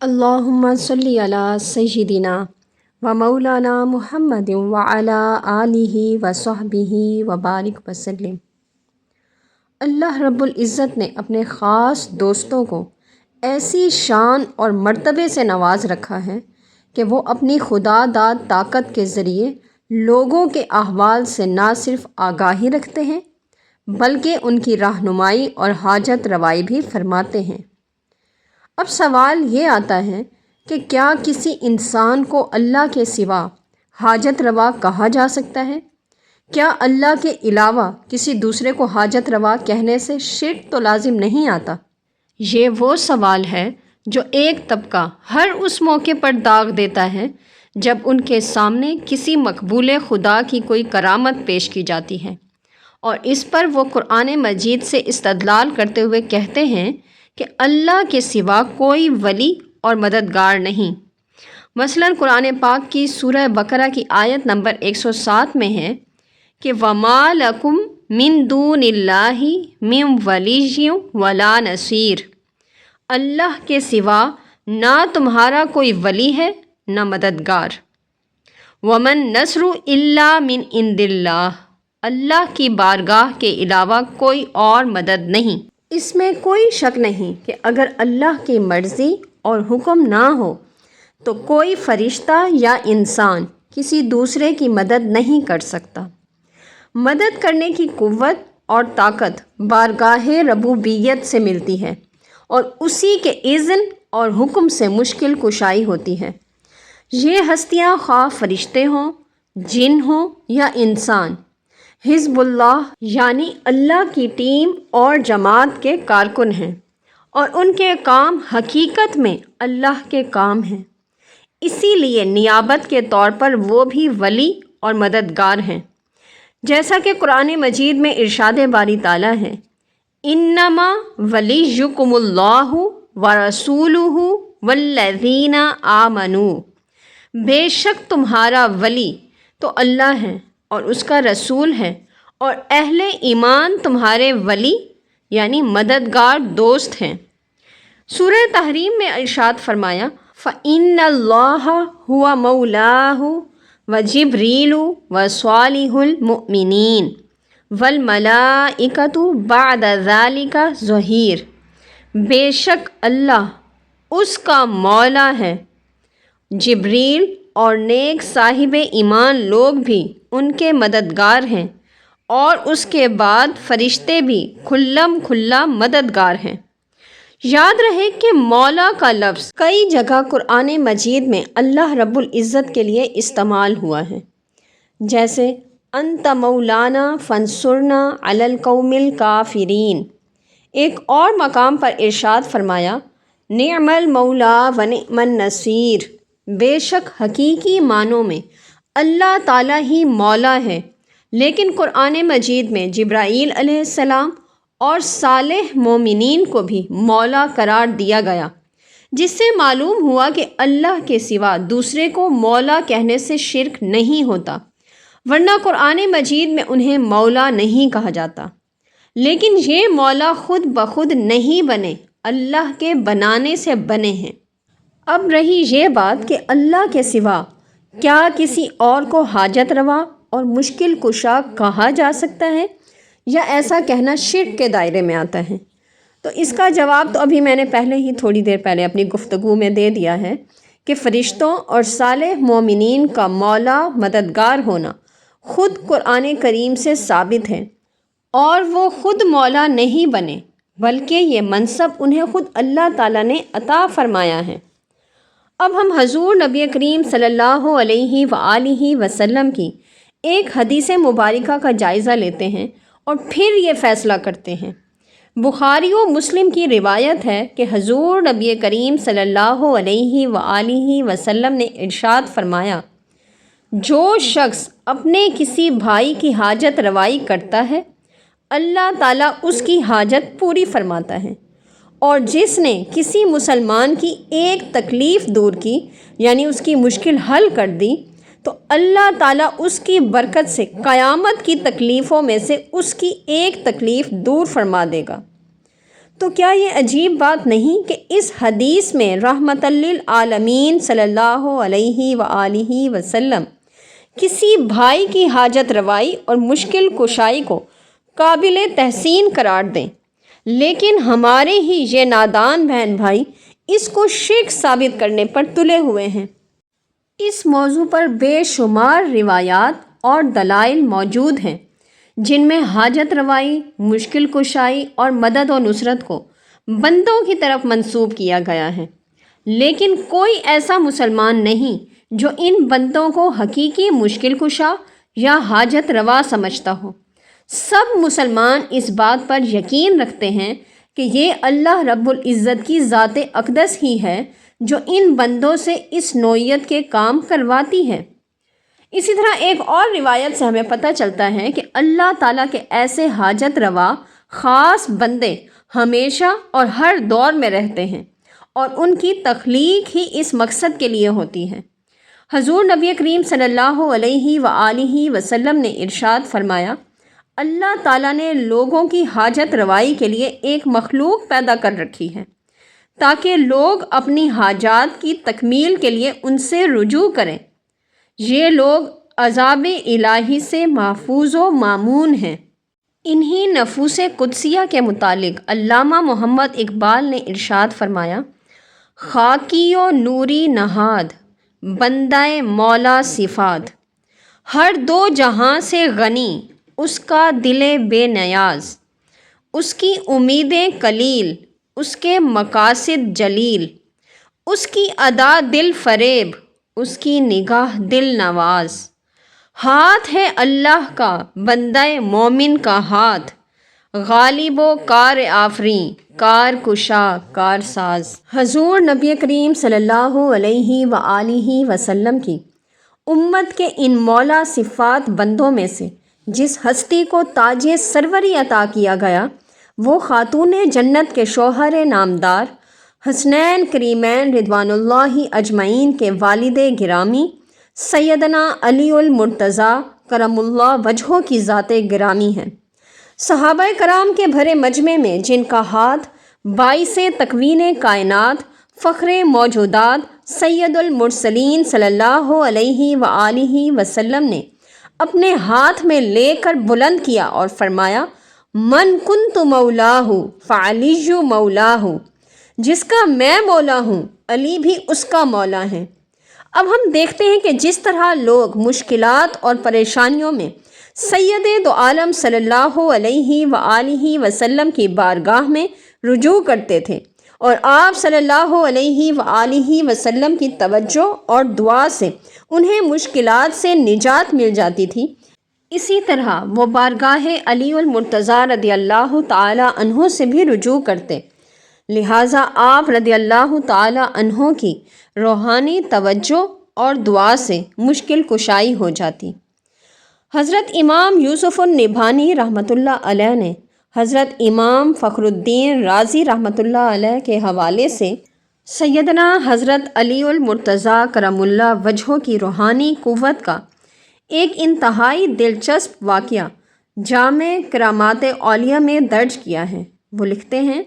اللہم صلی علی سیدنا و مولانا محمد وعلی آلہ و صحبہ و بارک وسلم۔ اللہ رب العزت نے اپنے خاص دوستوں کو ایسی شان اور مرتبے سے نواز رکھا ہے کہ وہ اپنی خدا داد طاقت کے ذریعے لوگوں کے احوال سے نہ صرف آگاہی رکھتے ہیں بلکہ ان کی رہنمائی اور حاجت روائی بھی فرماتے ہیں۔ اب سوال یہ آتا ہے کہ کیا کسی انسان کو اللہ کے سوا حاجت روا کہا جا سکتا ہے؟ کیا اللہ کے علاوہ کسی دوسرے کو حاجت روا کہنے سے شرک تو لازم نہیں آتا؟ یہ وہ سوال ہے جو ایک طبقہ ہر اس موقع پر داغ دیتا ہے جب ان کے سامنے کسی مقبول خدا کی کوئی کرامت پیش کی جاتی ہے، اور اس پر وہ قرآن مجید سے استدلال کرتے ہوئے کہتے ہیں کہ اللہ کے سوا کوئی ولی اور مددگار نہیں۔ مثلاً قرآن پاک کی سورہ بقرہ کی آیت نمبر 107 میں ہے کہ وَمَا لَكُم مِّن دُونِ اللَّهِ مِّن وَلِيٍّ وَلَا نَصِيرٍ، اللہ کے سوا نہ تمہارا کوئی ولی ہے نہ مددگار۔ وَمَن نَّصْرُ إِلَّا مِنْ عِندِ اللَّهِ، اللہ کی بارگاہ کے علاوہ کوئی اور مدد نہیں۔ اس میں کوئی شک نہیں کہ اگر اللہ کی مرضی اور حکم نہ ہو تو کوئی فرشتہ یا انسان کسی دوسرے کی مدد نہیں کر سکتا۔ مدد کرنے کی قوت اور طاقت بارگاہ ربوبیت سے ملتی ہے اور اسی کے اذن اور حکم سے مشکل کشائی ہوتی ہے۔ یہ ہستیاں خواہ فرشتے ہوں، جن ہوں یا انسان، حزب اللہ یعنی اللہ کی ٹیم اور جماعت کے کارکن ہیں، اور ان کے کام حقیقت میں اللہ کے کام ہیں۔ اسی لیے نیابت کے طور پر وہ بھی ولی اور مددگار ہیں، جیسا کہ قرآن مجید میں ارشاد باری تعالیٰ ہے انما ولیکم اللہ ورسولہ والذین آمنوا، بے شک تمہارا ولی تو اللہ ہے اور اس کا رسول ہے، اور اہل ایمان تمہارے ولی یعنی مددگار دوست ہیں۔ سورہ تحریم میں ارشاد فرمایا فَإِنَّ اللَّهَ هُوَ مَوْلَاهُ وَجِبْرِيلُ وَصَالِحُ الْمُؤْمِنِينَ وَالْمَلَائِكَةُ بَعْدَ ذَلِكَ ظَهِيرٌ، بے شک اللہ اس کا مولا ہے، جبریل اور نیک صاحب ایمان لوگ بھی ان کے مددگار ہیں، اور اس کے بعد فرشتے بھی کھلم کھلا مددگار ہیں۔ یاد رہے کہ مولا کا لفظ کئی جگہ قرآن مجید میں اللہ رب العزت کے لیے استعمال ہوا ہے، جیسے انت مولانا فانصرنا علی القوم الکافرین۔ ایک اور مقام پر ارشاد فرمایا نعم المولا و نعم النصیر، بے شک حقیقی معنوں میں اللہ تعالیٰ ہی مولا ہے۔ لیکن قرآن مجید میں جبرائیل علیہ السلام اور صالح مومنین کو بھی مولا قرار دیا گیا، جس سے معلوم ہوا کہ اللہ کے سوا دوسرے کو مولا کہنے سے شرک نہیں ہوتا، ورنہ قرآن مجید میں انہیں مولا نہیں کہا جاتا۔ لیکن یہ مولا خود بخود نہیں بنے، اللہ کے بنانے سے بنے ہیں۔ اب رہی یہ بات کہ اللہ کے سوا کیا کسی اور کو حاجت روا اور مشکل کشا کہا جا سکتا ہے، یا ایسا کہنا شرک کے دائرے میں آتا ہے؟ تو اس کا جواب تو ابھی میں نے پہلے ہی تھوڑی دیر پہلے اپنی گفتگو میں دے دیا ہے کہ فرشتوں اور صالح مومنین کا مولا مددگار ہونا خود قرآن کریم سے ثابت ہے، اور وہ خود مولا نہیں بنے بلکہ یہ منصب انہیں خود اللہ تعالیٰ نے عطا فرمایا ہے۔ اب ہم حضور نبی کریم صلی اللہ علیہ وآلہ وسلم کی ایک حدیث مبارکہ کا جائزہ لیتے ہیں اور پھر یہ فیصلہ کرتے ہیں۔ بخاری و مسلم کی روایت ہے کہ حضور نبی کریم صلی اللہ علیہ وآلہ وسلم نے ارشاد فرمایا جو شخص اپنے کسی بھائی کی حاجت روائی کرتا ہے اللہ تعالیٰ اس کی حاجت پوری فرماتا ہے، اور جس نے کسی مسلمان کی ایک تکلیف دور کی یعنی اس کی مشکل حل کر دی تو اللہ تعالیٰ اس کی برکت سے قیامت کی تکلیفوں میں سے اس کی ایک تکلیف دور فرما دے گا۔ تو کیا یہ عجیب بات نہیں کہ اس حدیث میں رحمت للعالمین صلی اللہ علیہ وآلہ وسلم کسی بھائی کی حاجت روائی اور مشکل کشائی کو قابل تحسین قرار دیں، لیکن ہمارے ہی یہ نادان بہن بھائی اس کو شرک ثابت کرنے پر تلے ہوئے ہیں۔ اس موضوع پر بے شمار روایات اور دلائل موجود ہیں جن میں حاجت روائی، مشکل کشائی اور مدد و نصرت کو بندوں کی طرف منسوب کیا گیا ہے، لیکن کوئی ایسا مسلمان نہیں جو ان بندوں کو حقیقی مشکل کشا یا حاجت روا سمجھتا ہو۔ سب مسلمان اس بات پر یقین رکھتے ہیں کہ یہ اللہ رب العزت کی ذات اقدس ہی ہے جو ان بندوں سے اس نوعیت کے کام کرواتی ہے۔ اسی طرح ایک اور روایت سے ہمیں پتہ چلتا ہے کہ اللہ تعالیٰ کے ایسے حاجت روا خاص بندے ہمیشہ اور ہر دور میں رہتے ہیں اور ان کی تخلیق ہی اس مقصد کے لیے ہوتی ہے۔ حضور نبی کریم صلی اللہ علیہ وآلہ وسلم نے ارشاد فرمایا، اللہ تعالیٰ نے لوگوں کی حاجت روائی کے لیے ایک مخلوق پیدا کر رکھی ہے تاکہ لوگ اپنی حاجات کی تکمیل کے لیے ان سے رجوع کریں۔ یہ لوگ عذاب الہی سے محفوظ و مامون ہیں۔ انہی نفوس قدسیہ کے متعلق علامہ محمد اقبال نے ارشاد فرمایا، خاکی و نوری نہاد بندہ مولا صفات، ہر دو جہاں سے غنی اس کا دل بے نیاز، اس کی امیدیں قلیل اس کے مقاصد جلیل، اس کی ادا دل فریب اس کی نگاہ دل نواز، ہاتھ ہے اللہ کا بندہ مومن کا ہاتھ، غالب و کار آفریں کار کشا کار ساز۔ حضور نبی کریم صلی اللہ علیہ وآلہ وسلم کی امت کے ان مولا صفات بندوں میں سے جس ہستی کو تاج سروری عطا کیا گیا وہ خاتون جنت کے شوہر نامدار حسنین کریمین رضوان اللہ اجمعین کے والد گرامی سیدنا علی المرتضیٰ کرم اللہ وجہہ کی ذات گرامی ہیں۔ صحابہ کرام کے بھرے مجمع میں جن کا ہاتھ باعث تکوین کائنات فخر موجودات سید المرسلین صلی اللہ علیہ وآلہ وسلم نے اپنے ہاتھ میں لے کر بلند کیا اور فرمایا، من کنت مولاہ فعلی مولاہ، جس کا میں مولا ہوں علی بھی اس کا مولا ہے۔ اب ہم دیکھتے ہیں کہ جس طرح لوگ مشکلات اور پریشانیوں میں سید دو عالم صلی اللہ علیہ وآلہ وسلم کی بارگاہ میں رجوع کرتے تھے اور آپ صلی اللہ علیہ وآلہ وسلم کی توجہ اور دعا سے انہیں مشکلات سے نجات مل جاتی تھی، اسی طرح وہ بارگاہ علی المرتضیٰ رضی اللہ تعالی عنہ سے بھی رجوع کرتے، لہٰذا آپ رضی اللہ تعالی عنہ کی روحانی توجہ اور دعا سے مشکل کشائی ہو جاتی۔ حضرت امام یوسف النبہانی رحمۃ اللہ علیہ نے حضرت امام فخر الدین رازی رحمۃ اللہ علیہ کے حوالے سے سیدنا حضرت علی المرتضیٰ کرم اللہ وجہہ کی روحانی قوت کا ایک انتہائی دلچسپ واقعہ جامع کرامات اولیاء میں درج کیا ہے۔ وہ لکھتے ہیں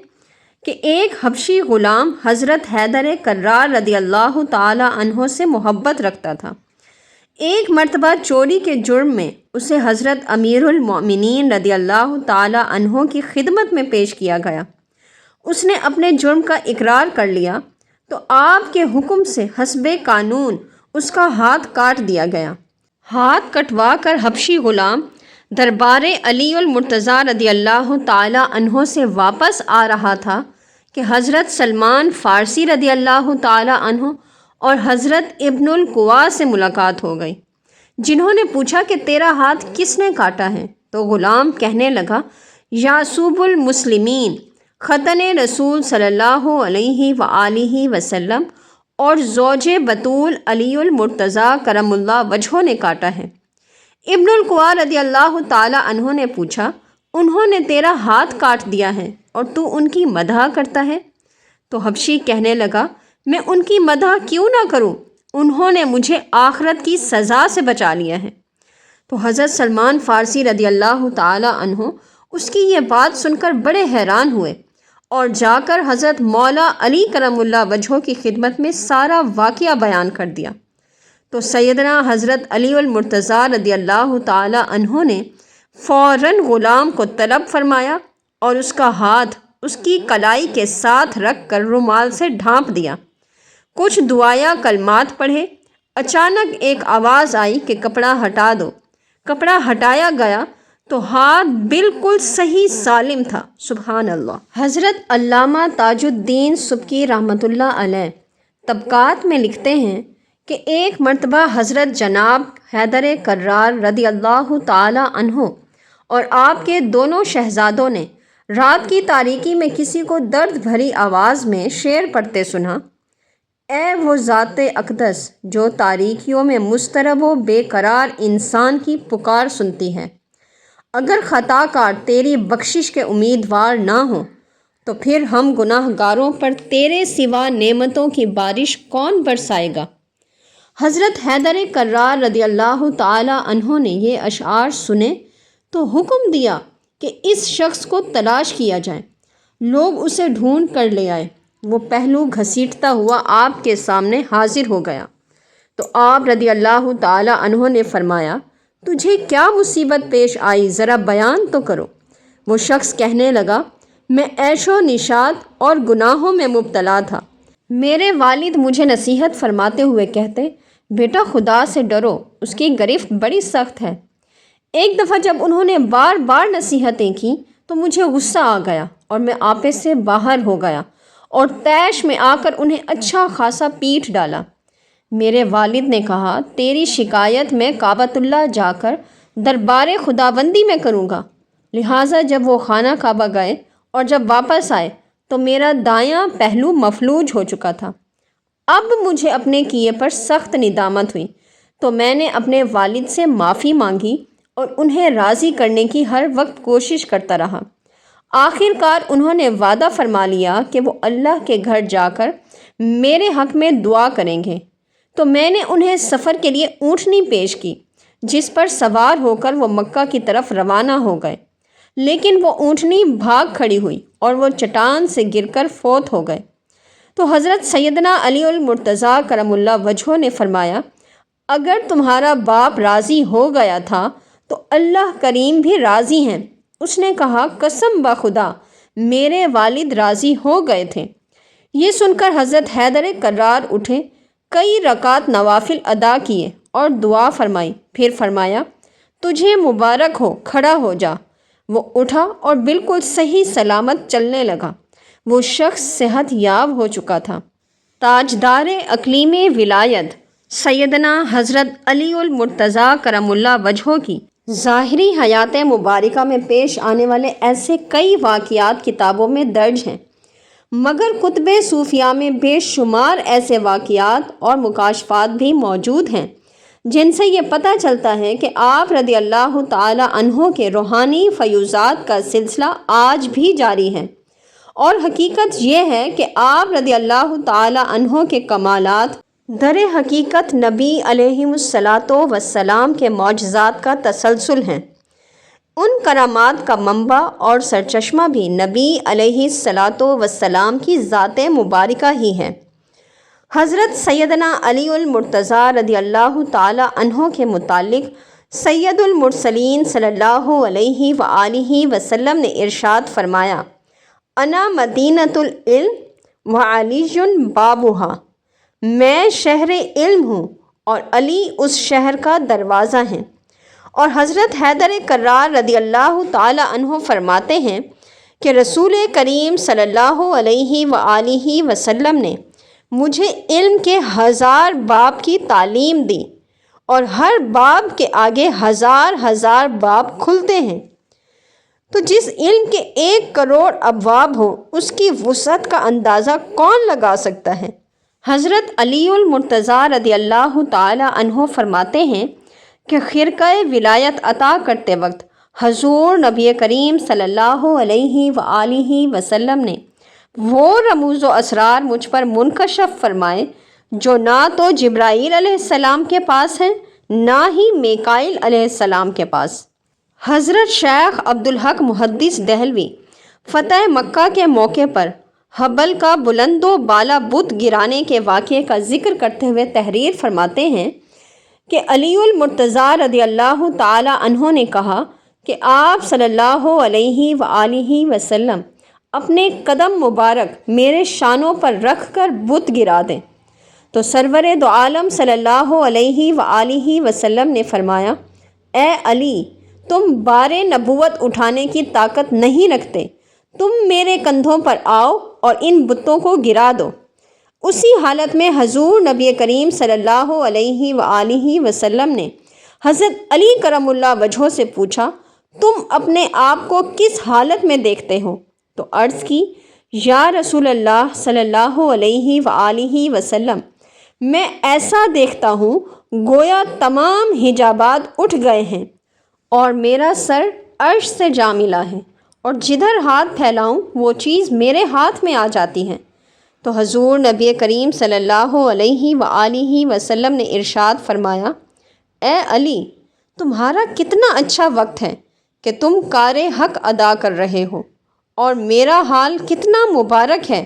کہ ایک حبشی غلام حضرت حیدر کرار رضی اللہ تعالی عنہ سے محبت رکھتا تھا۔ ایک مرتبہ چوری کے جرم میں اسے حضرت امیر المؤمنین رضی اللہ تعالی عنہ کی خدمت میں پیش کیا گیا۔ اس نے اپنے جرم کا اقرار کر لیا تو آپ کے حکم سے حسب قانون اس کا ہاتھ کاٹ دیا گیا۔ ہاتھ کٹوا کر حبشی غلام دربار علی المرتضیٰ رضی اللہ تعالی عنہ سے واپس آ رہا تھا کہ حضرت سلمان فارسی رضی اللہ تعالی عنہ اور حضرت ابن القوا سے ملاقات ہو گئی، جنہوں نے پوچھا کہ تیرا ہاتھ کس نے کاٹا ہے؟ تو غلام کہنے لگا، یعصوب المسلمین ختن رسول صلی اللہ علیہ وآلہ وسلم اور زوج بطول علی المرتضیٰ کرم اللہ وجہہ نے کاٹا ہے۔ ابن القوا رضی اللہ تعالی عنہ نے پوچھا، انہوں نے تیرا ہاتھ کاٹ دیا ہے اور تو ان کی مدح کرتا ہے؟ تو حبشی کہنے لگا، میں ان کی مدح کیوں نہ کروں، انہوں نے مجھے آخرت کی سزا سے بچا لیا ہے۔ تو حضرت سلمان فارسی رضی اللہ تعالی عنہ اس کی یہ بات سن کر بڑے حیران ہوئے اور جا کر حضرت مولا علی کرم اللہ وجہہ کی خدمت میں سارا واقعہ بیان کر دیا۔ تو سیدنا حضرت علی المرتضیٰ رضی اللہ تعالی عنہ نے فوراً غلام کو طلب فرمایا اور اس کا ہاتھ اس کی کلائی کے ساتھ رکھ کر رومال سے ڈھانپ دیا۔ کچھ دعایا کلمات پڑھے۔ اچانک ایک آواز آئی کہ کپڑا ہٹا دو۔ کپڑا ہٹایا گیا تو ہاتھ بالکل صحیح سالم تھا۔ سبحان اللہ۔ حضرت علامہ تاج الدین سبکی رحمۃ اللہ علیہ طبقات میں لکھتے ہیں کہ ایک مرتبہ حضرت جناب حیدر کرار رضی اللہ تعالی عنہ اور آپ کے دونوں شہزادوں نے رات کی تاریکی میں کسی کو درد بھری آواز میں شعر پڑھتے سنا۔ اے وہ ذات اقدس جو تاریکیوں میں مضطرب و بے قرار انسان کی پکار سنتی ہے، اگر خطا کار تیری بخشش کے امیدوار نہ ہوں تو پھر ہم گناہ گاروں پر تیرے سوا نعمتوں کی بارش کون برسائے گا۔ حضرت حیدر کرار رضی اللہ تعالی عنہ نے یہ اشعار سنے تو حکم دیا کہ اس شخص کو تلاش کیا جائے۔ لوگ اسے ڈھونڈ کر لے آئے۔ وہ پہلو گھسیٹتا ہوا آپ کے سامنے حاضر ہو گیا تو آپ رضی اللہ تعالی عنہ نے فرمایا، تجھے کیا مصیبت پیش آئی، ذرا بیان تو کرو۔ وہ شخص کہنے لگا، میں عیش و نشاط اور گناہوں میں مبتلا تھا۔ میرے والد مجھے نصیحت فرماتے ہوئے کہتے، بیٹا خدا سے ڈرو، اس کی گرفت بڑی سخت ہے۔ ایک دفعہ جب انہوں نے بار بار نصیحتیں کیں تو مجھے غصہ آ گیا اور میں آپے سے باہر ہو گیا اور طیش میں آ کر انہیں اچھا خاصا پیٹ ڈالا۔ میرے والد نے کہا، تیری شکایت میں کعبۃ اللہ جا کر دربار خداوندی میں کروں گا۔ لہٰذا جب وہ خانہ کعبہ گئے اور جب واپس آئے تو میرا دایاں پہلو مفلوج ہو چکا تھا۔ اب مجھے اپنے کیے پر سخت ندامت ہوئی تو میں نے اپنے والد سے معافی مانگی اور انہیں راضی کرنے کی ہر وقت کوشش کرتا رہا۔ آخر کار انہوں نے وعدہ فرما لیا کہ وہ اللہ کے گھر جا کر میرے حق میں دعا کریں گے۔ تو میں نے انہیں سفر کے لیے اونٹنی پیش کی جس پر سوار ہو کر وہ مکہ کی طرف روانہ ہو گئے، لیکن وہ اونٹنی بھاگ کھڑی ہوئی اور وہ چٹان سے گر کر فوت ہو گئے۔ تو حضرت سیدنا علی المرتضیٰ کرم اللہ وجہہ نے فرمایا، اگر تمہارا باپ راضی ہو گیا تھا تو اللہ کریم بھی راضی ہیں۔ اس نے کہا، قسم بخدا میرے والد راضی ہو گئے تھے۔ یہ سن کر حضرت حیدر کرار اٹھے، کئی رکعت نوافل ادا کیے اور دعا فرمائی، پھر فرمایا، تجھے مبارک ہو، کھڑا ہو جا۔ وہ اٹھا اور بالکل صحیح سلامت چلنے لگا۔ وہ شخص صحت یاب ہو چکا تھا۔ تاجدار اقلیم ولایت سیدنا حضرت علی المرتضیٰ کرم اللہ وجہہ کی ظاہری حیات مبارکہ میں پیش آنے والے ایسے کئی واقعات کتابوں میں درج ہیں، مگر کتب صوفیہ میں بے شمار ایسے واقعات اور مکاشفات بھی موجود ہیں جن سے یہ پتہ چلتا ہے کہ آپ رضی اللہ تعالی عنہ کے روحانی فیوضات کا سلسلہ آج بھی جاری ہے، اور حقیقت یہ ہے کہ آپ رضی اللہ تعالی عنہ کے کمالات در حقیقت نبی علیہ الصلاۃ والسلام کے معجزات کا تسلسل ہیں۔ ان کرامات کا منبع اور سرچشمہ بھی نبی علیہ الصلاۃ والسلام کی ذات مبارکہ ہی ہے۔ حضرت سیدنا علی المرتضیٰ رضی اللہ تعالی عنہ کے متعلق سید المرسلین صلی اللہ علیہ وآلہ وسلم نے ارشاد فرمایا، انا مدینۃ العلم وعلی بابھا، میں شہر علم ہوں اور علی اس شہر کا دروازہ ہیں۔ اور حضرت حیدر کرار رضی اللہ تعالی عنہ فرماتے ہیں کہ رسول کریم صلی اللہ علیہ وآلہ وسلم نے مجھے علم کے 1000 باب کی تعلیم دی اور ہر باب کے آگے 1000 باب کھلتے ہیں۔ تو جس علم کے 1 کروڑ ابواب ہوں اس کی وسعت کا اندازہ کون لگا سکتا ہے۔ حضرت علی المرتضیٰ رضی اللہ تعالی عنہ فرماتے ہیں کہ خرقہ ولایت عطا کرتے وقت حضور نبی کریم صلی اللہ علیہ وآلہ وسلم نے وہ رموز و اسرار مجھ پر منکشف فرمائے جو نہ تو جبرائیل علیہ السلام کے پاس ہیں نہ ہی میکائیل علیہ السلام کے پاس۔ حضرت شیخ عبدالحق محدث دہلوی فتح مکہ کے موقع پر حبل کا بلند و بالا بت گرانے کے واقعے کا ذکر کرتے ہوئے تحریر فرماتے ہیں کہ علی المرتضیٰ رضی اللہ تعالی عنہ نے کہا کہ آپ صلی اللہ علیہ وآلہ وسلم اپنے قدم مبارک میرے شانوں پر رکھ کر بت گرا دیں۔ تو سرور دو عالم صلی اللہ علیہ وآلہ وسلم نے فرمایا، اے علی، تم بار نبوت اٹھانے کی طاقت نہیں رکھتے، تم میرے کندھوں پر آؤ اور ان بتوں کو گرا دو۔ اسی حالت میں حضور نبی کریم صلی اللہ علیہ وآلہ وسلم نے حضرت علی کرم اللہ وجہہ سے پوچھا، تم اپنے آپ کو کس حالت میں دیکھتے ہو؟ تو عرض کی، یا رسول اللہ صلی اللہ علیہ وآلہ وسلم، میں ایسا دیکھتا ہوں گویا تمام حجابات اٹھ گئے ہیں اور میرا سر عرش سے جا ملا ہے، اور جدھر ہاتھ پھیلاؤں وہ چیز میرے ہاتھ میں آ جاتی ہے۔ تو حضور نبی کریم صلی اللہ علیہ وآلہ وسلم نے ارشاد فرمایا، اے علی، تمہارا کتنا اچھا وقت ہے کہ تم کار حق ادا کر رہے ہو، اور میرا حال کتنا مبارک ہے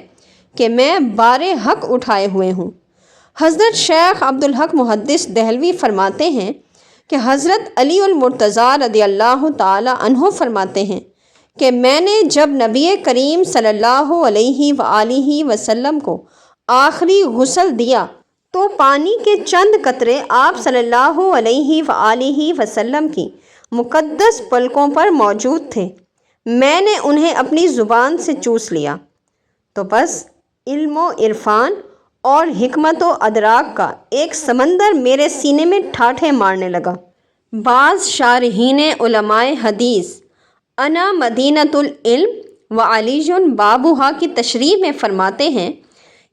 کہ میں بار حق اٹھائے ہوئے ہوں۔ حضرت شیخ عبدالحق محدث دہلوی فرماتے ہیں کہ حضرت علی المرتضیٰ رضی اللہ تعالی عنہ فرماتے ہیں کہ میں نے جب نبی کریم صلی اللہ علیہ وآلہ وسلم کو آخری غسل دیا تو پانی کے چند قطرے آپ صلی اللہ علیہ وآلہ وسلم کی مقدس پلکوں پر موجود تھے۔ میں نے انہیں اپنی زبان سے چوس لیا، تو بس علم و عرفان اور حکمت و ادراک کا ایک سمندر میرے سینے میں ٹھاٹھے مارنے لگا۔ بعض شارحین علماء حدیث انا مدینۃ العلم و علی بابھا کی تشریح میں فرماتے ہیں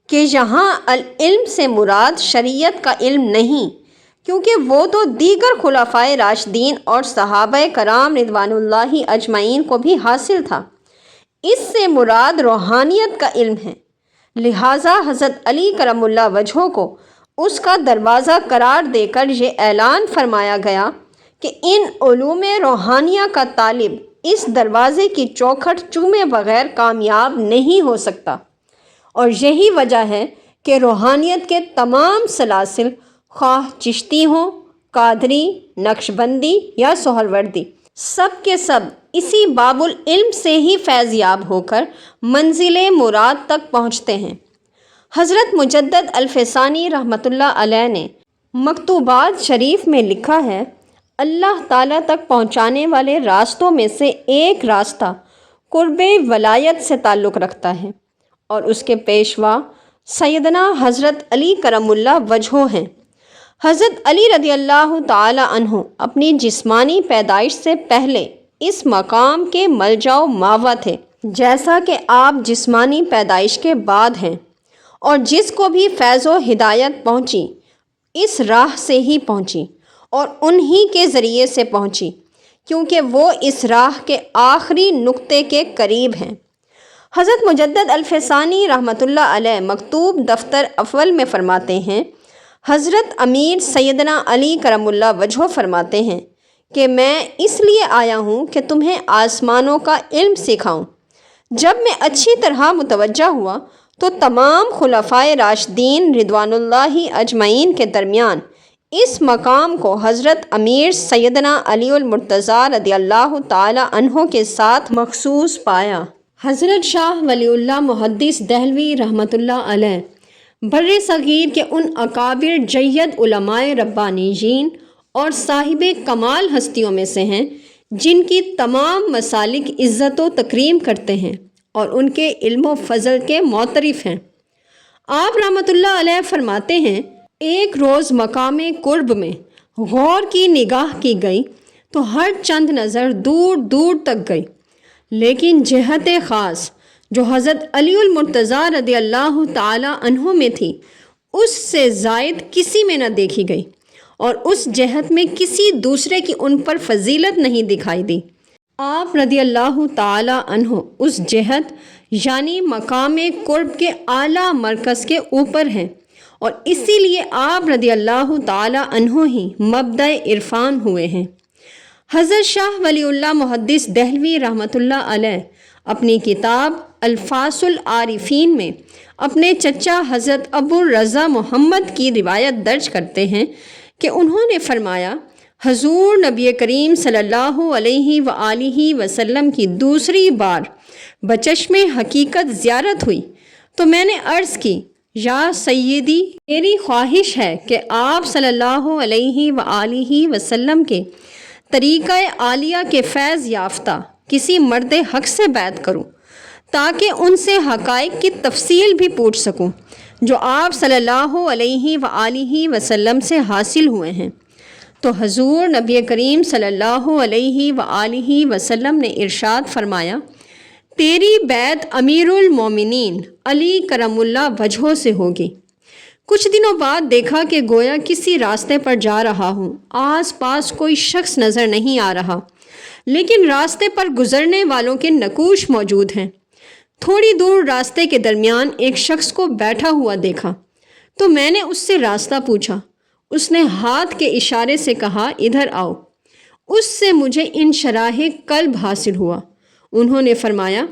کہ یہاں العلم سے مراد شریعت کا علم نہیں، کیونکہ وہ تو دیگر خلفائے راشدین اور صحابہ کرام رضوان اللہ اجمعین کو بھی حاصل تھا، اس سے مراد روحانیت کا علم ہے۔ لہٰذا حضرت علی کرم اللہ وجہہ کو اس کا دروازہ قرار دے کر یہ اعلان فرمایا گیا کہ ان علوم روحانیہ کا طالب اس دروازے کی چوکھٹ چومے بغیر کامیاب نہیں ہو سکتا، اور یہی وجہ ہے کہ روحانیت کے تمام سلاسل، خواہ چشتی ہوں، قادری، نقشبندی یا سہروردی، سب کے سب اسی باب العلم سے ہی فیض یاب ہو کر منزل مراد تک پہنچتے ہیں۔ حضرت مجدد الفسانی رحمۃ اللہ علیہ نے مکتوبات شریف میں لکھا ہے، اللہ تعالیٰ تک پہنچانے والے راستوں میں سے ایک راستہ قرب ولایت سے تعلق رکھتا ہے، اور اس کے پیشوا سیدنا حضرت علی کرم اللہ وجہہ ہیں۔ حضرت علی رضی اللہ تعالی عنہ اپنی جسمانی پیدائش سے پہلے اس مقام کے ملجا و ماوا تھے، جیسا کہ آپ جسمانی پیدائش کے بعد ہیں، اور جس کو بھی فیض و ہدایت پہنچی اس راہ سے ہی پہنچی اور انہی کے ذریعے سے پہنچی، کیونکہ وہ اس راہ کے آخری نقطے کے قریب ہیں۔ حضرت مجدد الفسانی رحمۃ اللہ علیہ مکتوب دفتر اول میں فرماتے ہیں، حضرت امیر سیدنا علی کرم اللہ وجہہ فرماتے ہیں کہ میں اس لیے آیا ہوں کہ تمہیں آسمانوں کا علم سکھاؤں۔ جب میں اچھی طرح متوجہ ہوا تو تمام خلفائے راشدین رضوان اللہ اجمعین کے درمیان اس مقام کو حضرت امیر سیدنا علی المرتضیٰ رضی اللہ تعالی عنہ کے ساتھ مخصوص پایا۔ حضرت شاہ ولی اللہ محدث دہلوی رحمۃ اللہ علیہ بر صغیر کے ان اکابر جید علماء ربانیین اور صاحب کمال ہستیوں میں سے ہیں جن کی تمام مسالک عزت و تکریم کرتے ہیں اور ان کے علم و فضل کے معترف ہیں۔ آپ رحمۃ اللہ علیہ فرماتے ہیں، ایک روز مقام قرب میں غور کی نگاہ کی گئی تو ہر چند نظر دور دور تک گئی، لیکن جہت خاص جو حضرت علی المرتضیٰ رضی اللہ تعالی عنہ میں تھی اس سے زائد کسی میں نہ دیکھی گئی، اور اس جہت میں کسی دوسرے کی ان پر فضیلت نہیں دکھائی دی۔ آپ رضی اللہ تعالی عنہ اس جہت یعنی مقام قرب کے اعلیٰ مرکز کے اوپر ہیں، اور اسی لیے آپ رضی اللہ تعالی عنہ ہی مبدأ عرفان ہوئے ہیں۔ حضرت شاہ ولی اللہ محدث دہلوی رحمۃ اللہ علیہ اپنی کتاب الفاظ العارفین میں اپنے چچا حضرت ابو الرضا محمد کی روایت درج کرتے ہیں کہ انہوں نے فرمایا، حضور نبی کریم صلی اللہ علیہ وآلہ وسلم کی دوسری بار بچشم حقیقت زیارت ہوئی تو میں نے عرض کی، یا سیدی، میری خواہش ہے کہ آپ صلی اللہ علیہ وآلہ وسلم کے طریقہ عالیہ کے فیض یافتہ کسی مرد حق سے بیعت کروں تاکہ ان سے حقائق کی تفصیل بھی پوچھ سکوں جو آپ صلی اللہ علیہ وآلہ وسلم سے حاصل ہوئے ہیں۔ تو حضور نبی کریم صلی اللہ علیہ وآلہ وسلم نے ارشاد فرمایا، تیری بیعت امیر المومنین علی کرم اللہ وجہہ سے ہوگی۔ کچھ دنوں بعد دیکھا کہ گویا کسی راستے پر جا رہا ہوں، آس پاس کوئی شخص نظر نہیں آ رہا، لیکن راستے پر گزرنے والوں کے نقوش موجود ہیں۔ تھوڑی دور راستے کے درمیان ایک شخص کو بیٹھا ہوا دیکھا تو میں نے اس سے راستہ پوچھا۔ اس نے ہاتھ کے اشارے سے کہا، ادھر آؤ۔ اس سے مجھے انشراح قلب حاصل ہوا۔ انہوں نے فرمایا،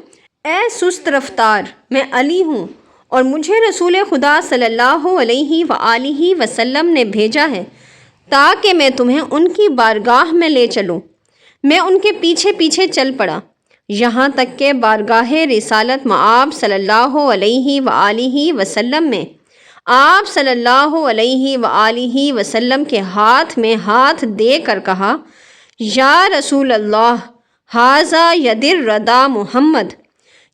اے سست رفتار، میں علی ہوں اور مجھے رسول خدا صلی اللہ علیہ وآلہ وسلم نے بھیجا ہے تاکہ میں تمہیں ان کی بارگاہ میں لے چلوں۔ میں ان کے پیچھے پیچھے چل پڑا یہاں تک کہ بارگاہ رسالت مآب صلی اللہ علیہ وآلہ وسلم میں آپ صلی اللہ علیہ وآلہ وسلم کے ہاتھ میں ہاتھ دے کر کہا، یا رسول اللہ، ھذا ید الردا محمد۔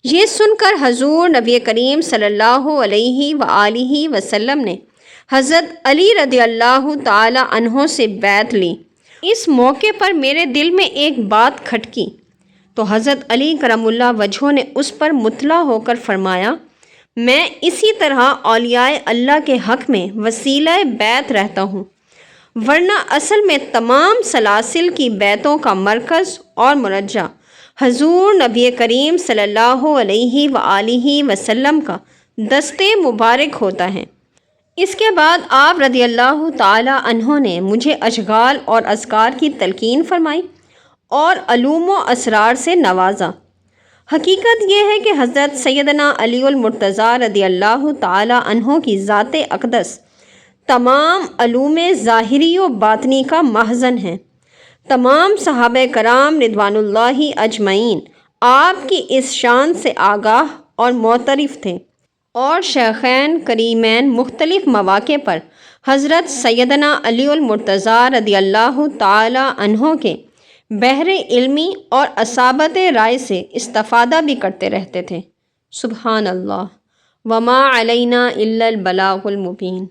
یہ سن کر حضور نبی کریم صلی اللہ علیہ وآلہ وسلم نے حضرت علی رضی اللہ تعالی عنہ سے بیعت لی۔ اس موقع پر میرے دل میں ایک بات کھٹکی تو حضرت علی کرم اللہ وجہہ نے اس پر مطلع ہو کر فرمایا، میں اسی طرح اولیاء اللہ کے حق میں وسیلہ بیعت رہتا ہوں، ورنہ اصل میں تمام سلاسل کی بیعتوں کا مرکز اور مرجع حضور نبی کریم صلی اللہ علیہ وآلہ وسلم کا دست مبارک ہوتا ہے۔ اس کے بعد آپ رضی اللہ تعالی عنہ نے مجھے اشغال اور اذکار کی تلقین فرمائی اور علوم و اسرار سے نوازا۔ حقیقت یہ ہے کہ حضرت سیدنا علی المرتضیٰ رضی اللہ تعالی عنہ کی ذات اقدس تمام علوم ظاہری و باطنی کا مخزن ہے۔ تمام صحابہ کرام رضوان اللہ اجمعین آپ کی اس شان سے آگاہ اور معترف تھے، اور شیخین کریمین مختلف مواقع پر حضرت سیدنا علی المرتضیٰ رضی اللہ تعالی عنہ کے بحر علمی اور اصابت رائے سے استفادہ بھی کرتے رہتے تھے۔ سبحان اللہ، وما علینا الا البلاغ المبین۔